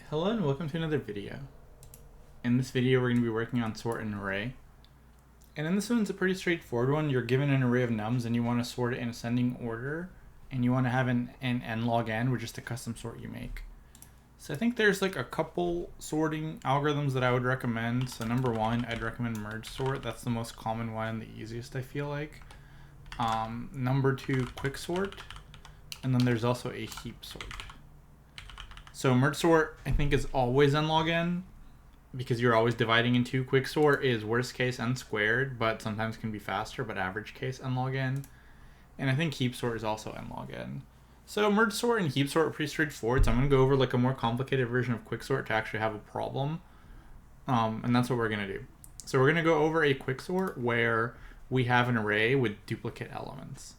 Hello and welcome to another video. In this video we're going to be working on sort an array. And in this one it's a pretty straightforward one. You're given an array of nums and you want to sort it in ascending order. And you want to have an n log n, which is the custom sort you make. So I think there's like a couple sorting algorithms that I would recommend. So number one, I'd recommend merge sort. That's the most common one and the easiest I feel like. Number two, quick sort. And then there's also a heap sort. So merge sort, I think, is always n log n because you're always dividing in two. Quick sort is worst case n squared, but sometimes can be faster, but average case n log n. And I think heap sort is also n log n. So merge sort and heap sort are pretty straightforward. So I'm going to go over like a more complicated version of quick sort to actually have a problem. And that's what we're going to do. So we're going to go over a quick sort where we have an array with duplicate elements.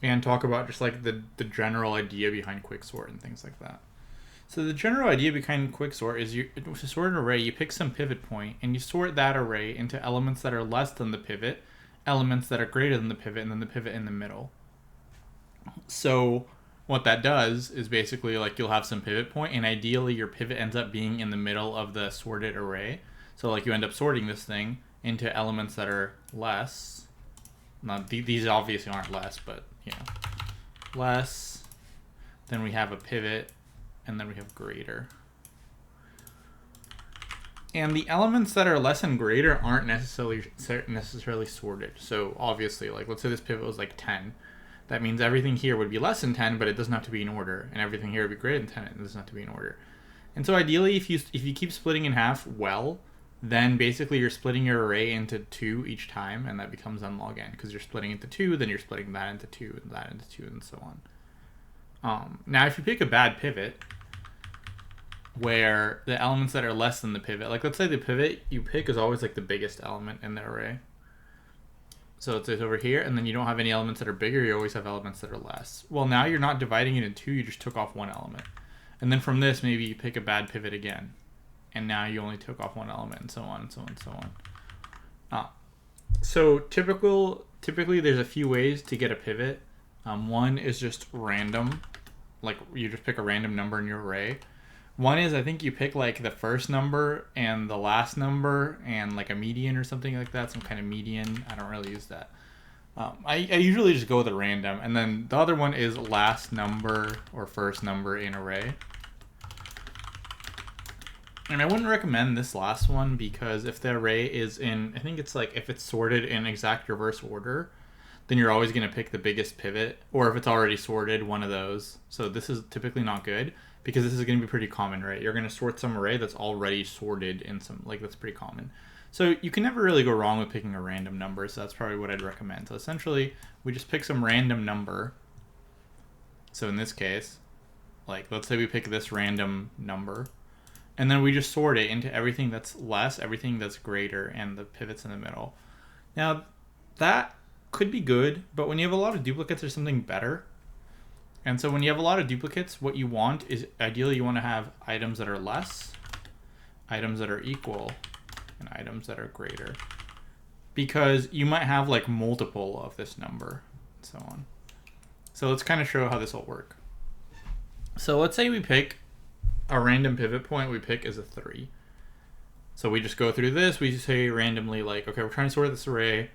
And talk about just like the general idea behind quick sort and things like that. So the general idea behind quick sort is to sort an array, you pick some pivot point and you sort that array into elements that are less than the pivot, elements that are greater than the pivot, and then the pivot in the middle. So what that does is basically like you'll have some pivot point and ideally your pivot ends up being in the middle of the sorted array. So like you end up sorting this thing into elements that are less. Now these obviously aren't less, but you know, less. Then we have a pivot. And then we have greater. And the elements that are less and greater aren't necessarily sorted. So obviously, like let's say this pivot was like 10. That means everything here would be less than 10, but it doesn't have to be in order. And everything here would be greater than 10, and it doesn't have to be in order. And so ideally, if you keep splitting in half well, then basically you're splitting your array into 2 each time, and that becomes n log n. Because you're splitting into 2, then you're splitting that into 2, and that into 2, and so on. Now, if you pick a bad pivot, where the elements that are less than the pivot, like let's say the pivot you pick is always like the biggest element in the array. So it's over here, and then you don't have any elements that are bigger, you always have elements that are less. Well, now you're not dividing it in 2, you just took off one element. And then from this, maybe you pick a bad pivot again. And now you only took off one element, and so on, and so on, and so on. So typically there's a few ways to get a pivot. One is just random, like you just pick a random number in your array. One is I think you pick like the first number and the last number and like a median or something like that, some kind of median. I don't really use that. I usually just go with a random. And then the other one is last number or first number in array. And I wouldn't recommend this last one because if the array is in, I think it's like if it's sorted in exact reverse order, then you're always going to pick the biggest pivot, or if it's already sorted, one of those. So this is typically not good because this is going to be pretty common, right? You're going to sort some array that's already sorted in some, like that's pretty common. So you can never really go wrong with picking a random number, so that's probably what I'd recommend. So essentially, we just pick some random number. So in this case, like let's say we pick this random number, and then we just sort it into everything that's less, everything that's greater, and the pivots in the middle. Now, that could be good, but when you have a lot of duplicates, there's something better. And so when you have a lot of duplicates, what you want is ideally you want to have items that are less, items that are equal, and items that are greater. Because you might have like multiple of this number, and so on. So let's kind of show how this will work. So let's say we pick a random pivot point we pick is a 3. So we just go through this, we say randomly like, okay, we're trying to sort this array.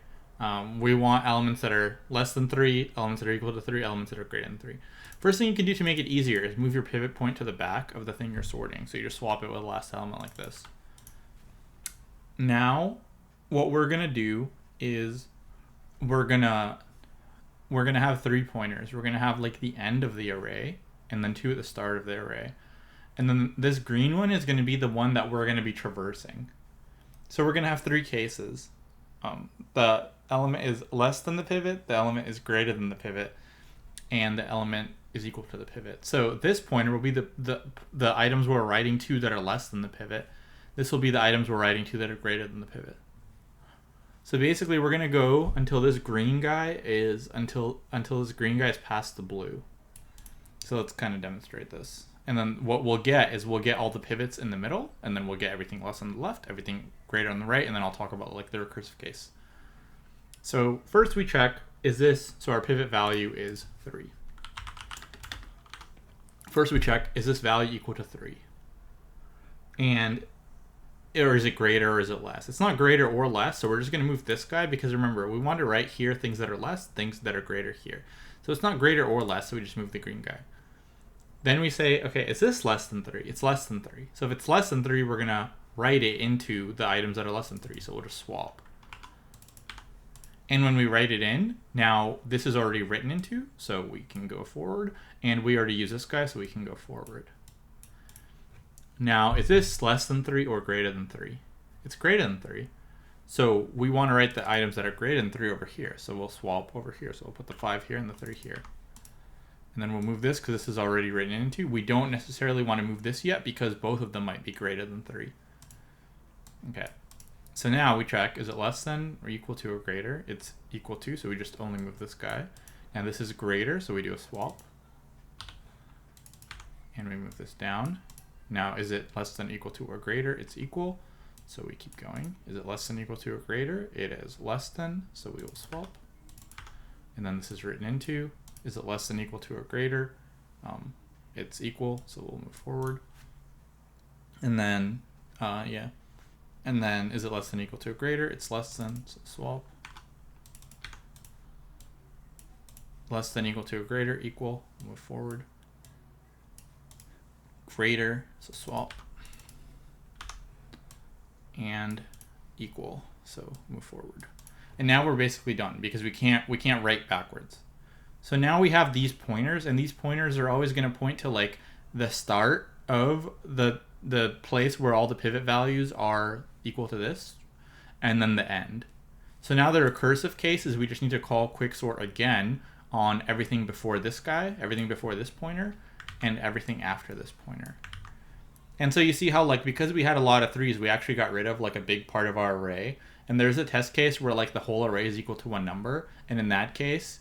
We want elements that are less than 3, elements that are equal to 3, elements that are greater than 3. First thing you can do to make it easier is move your pivot point to the back of the thing you're sorting. So you just swap it with the last element like this. Now, what we're going to do is we're going to have 3 pointers. We're going to have like the end of the array and then 2 at the start of the array. And then this green one is going to be the one that we're going to be traversing. So we're going to have 3 cases. The element is less than the pivot, the element is greater than the pivot, and the element is equal to the pivot. So this pointer will be the items we're writing to that are less than the pivot. This will be the items we're writing to that are greater than the pivot. So basically we're going to go until this green guy is past the blue. So let's kind of demonstrate this. And then what we'll get is we'll get all the pivots in the middle, and then we'll get everything less on the left, everything greater on the right, and then I'll talk about like the recursive case. So first we check, so our pivot value is 3. First we check, is this value equal to 3? And or is it greater or is it less? It's not greater or less, so we're just going to move this guy because remember, we want to write here things that are less, things that are greater here. So it's not greater or less, so we just move the green guy. Then we say, okay, is this less than 3? It's less than 3. So if it's less than 3, we're going to write it into the items that are less than 3, so we'll just swap. And when we write it in, now this is already written into, so we can go forward. And we already use this guy, so we can go forward. Now, is this less than 3 or greater than 3? It's greater than 3. So we want to write the items that are greater than 3 over here. So we'll swap over here. So we'll put the 5 here and the 3 here. And then we'll move this because this is already written into. We don't necessarily want to move this yet because both of them might be greater than 3. Okay. So now we check, is it less than or equal to or greater? It's equal to, so we just only move this guy. And this is greater, so we do a swap. And we move this down. Now, is it less than equal to or greater? It's equal, so we keep going. Is it less than equal to or greater? It is less than, so we will swap. And then this is written into. Is it less than equal to or greater? It's equal, so we'll move forward. And then, yeah. And then, is it less than equal to or greater? It's less than, so swap. Less than equal to or greater, equal, move forward. Greater, so swap. And equal, so move forward. And now we're basically done because we can't write backwards. So now we have these pointers, and these pointers are always going to point to like the start of the place where all the pivot values are equal to this, and then the end. So now the recursive case is we just need to call quicksort again on everything before this guy, everything before this pointer, and everything after this pointer. And so you see how like because we had a lot of 3s, we actually got rid of like a big part of our array. And there's a test case where like the whole array is equal to one number, and in that case,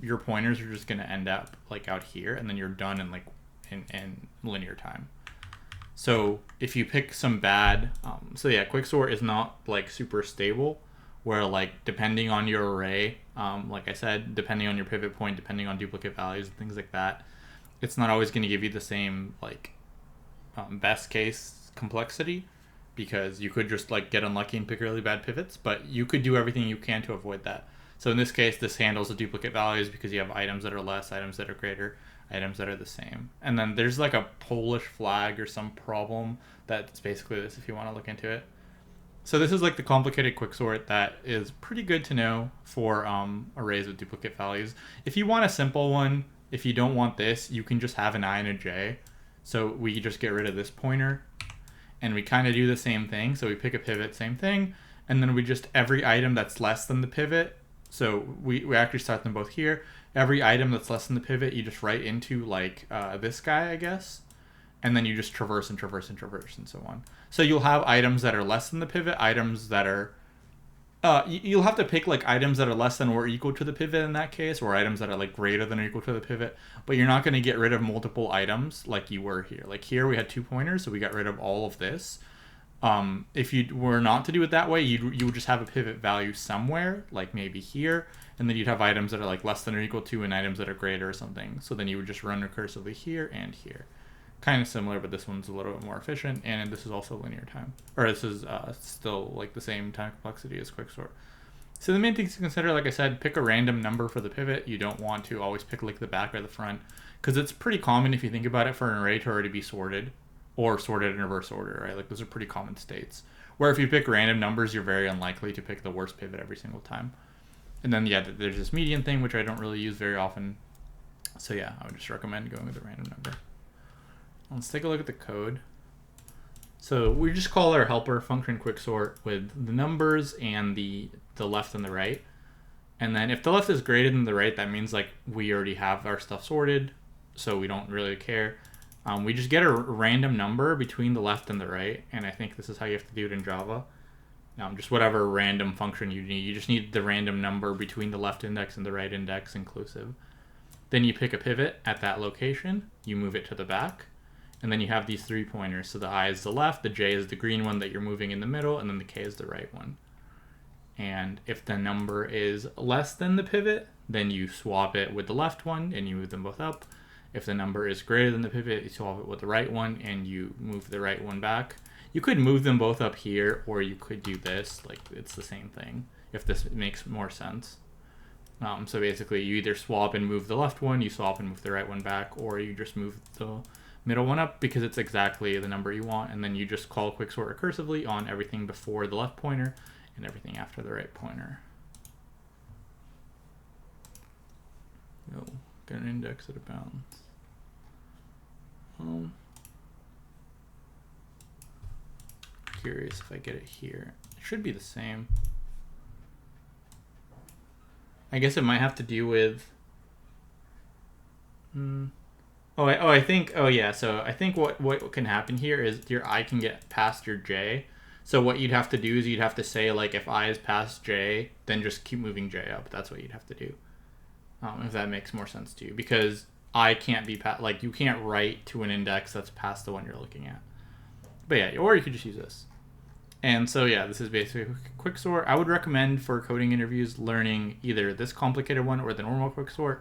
your pointers are just going to end up like out here, and then you're done in like in linear time. So if you pick some bad, so yeah, quicksort is not like super stable, where like depending on your array, like I said, depending on your pivot point, depending on duplicate values and things like that, it's not always going to give you the same like best case complexity, because you could just like get unlucky and pick really bad pivots, but you could do everything you can to avoid that. So in this case, this handles the duplicate values because you have items that are less, items that are greater, items that are the same. And then there's like a Polish flag or some problem that's basically this if you want to look into it. So this is like the complicated quicksort that is pretty good to know for arrays with duplicate values. If you want a simple one, if you don't want this, you can just have an I and a j. So we just get rid of this pointer, and we kind of do the same thing. So we pick a pivot, same thing, and then we just, every item that's less than the pivot, so we actually start them both here. Every item that's less than the pivot, you just write into like this guy, I guess, and then you just traverse and traverse and traverse and so on. So you'll have items that are less than the pivot, items that are, you'll have to pick like items that are less than or equal to the pivot in that case, or items that are like greater than or equal to the pivot, but you're not going to get rid of multiple items like you were here. Like here we had 2 pointers, so we got rid of all of this. If you were not to do it that way, you would just have a pivot value somewhere, like maybe here, and then you'd have items that are like less than or equal to and items that are greater or something. So then you would just run recursively here and here. Kind of similar, but this one's a little bit more efficient, and this is also linear time. Or this is still like the same time complexity as quicksort. So the main things to consider, like I said, pick a random number for the pivot. You don't want to always pick like the back or the front, because it's pretty common if you think about it for an array to already be sorted, or sorted in reverse order, right? Like those are pretty common states. Where if you pick random numbers, you're very unlikely to pick the worst pivot every single time. And then yeah, there's this median thing, which I don't really use very often. So yeah, I would just recommend going with a random number. Let's take a look at the code. So we just call our helper function quicksort with the numbers and the left and the right. And then if the left is greater than the right, that means like we already have our stuff sorted, so we don't really care. We just get a random number between the left and the right, and I think this is how you have to do it in Java. Just whatever random function you need. You just need the random number between the left index and the right index inclusive. Then you pick a pivot at that location, you move it to the back, and then you have these 3 pointers. So the I is the left, the J is the green one that you're moving in the middle, and then the K is the right one. And if the number is less than the pivot, then you swap it with the left one and you move them both up. If the number is greater than the pivot, you swap it with the right one and you move the right one back. You could move them both up here, or you could do this. Like, it's the same thing, if this makes more sense. So basically, you either swap and move the left one, you swap and move the right one back, or you just move the middle one up because it's exactly the number you want, and then you just call quicksort recursively on everything before the left pointer and everything after the right pointer. Oh, get an index at a bounds. Curious if I get it here. It should be the same. I guess it might have to do with. I think. Oh yeah. So I think what can happen here is your I can get past your j. So what you'd have to do is you'd have to say, like, if I is past j, then just keep moving j up. That's what you'd have to do. If that makes more sense to you, because I can't be past. Like, you can't write to an index that's past the one you're looking at. But yeah, or you could just use this. And so yeah, this is basically quicksort. I would recommend for coding interviews learning either this complicated one or the normal quicksort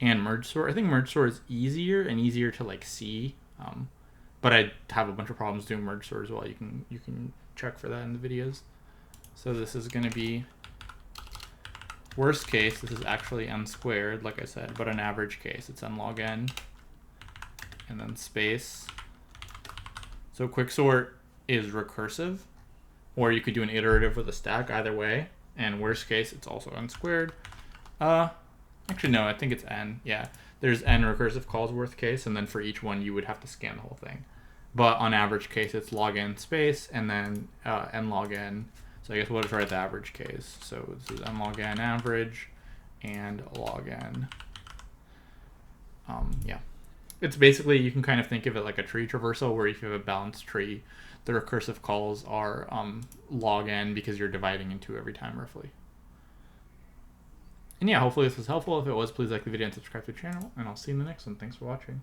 and merge sort. I think merge sort is easier and easier to like see, but I have a bunch of problems doing merge sort as well. You can check for that in the videos. So this is going to be worst case. This is actually n squared, like I said, but an average case, it's n log n, and then space. So quicksort is recursive, or you could do an iterative with a stack, either way. And worst case, it's also n squared. Actually, no, I think it's n. Yeah, there's n recursive calls worst case, and then for each one, you would have to scan the whole thing. But on average case, it's log n space, and then n log n. So I guess we'll just write the average case. So this is n log n average and log n. Yeah. It's basically, you can kind of think of it like a tree traversal, where if you have a balanced tree, the recursive calls are log n because you're dividing in 2 every time, roughly. And yeah, hopefully this was helpful. If it was, please like the video and subscribe to the channel, and I'll see you in the next one. Thanks for watching.